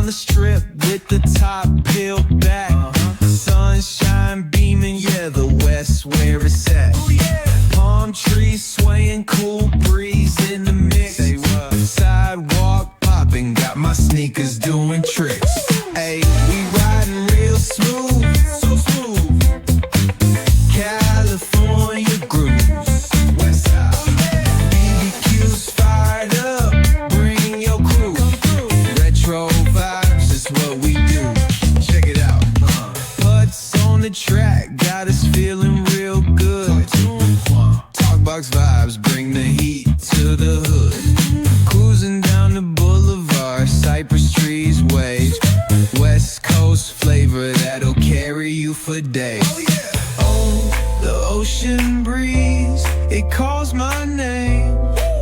the strip with the top peeled back. Sunshine beaming, yeah, the west where it's at. Palm trees swaying, cool breeze in the mix. Sidewalk popping, got my sneakers doing tricks. Ayy, we riding real smooth, so smooth. California grooves, west side. BBQ's fired up, bring your crew. Retro vibes is what we do. Check it out. Putts on the track, got us feeling real good. Talkbox vibes, bring the heat to the hood. Cruising down the boulevard, cypress trees wave. West Coast flavor that'll carry you for days. Oh, the ocean breeze, it calls my name.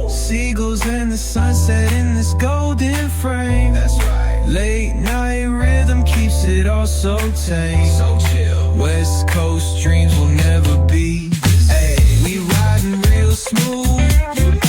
Seagulls and the sunset in this golden frame. That's right. Late night rhythm keeps it all so tame. So chill. West Coast dreams will never be. Hey, we riding real smooth.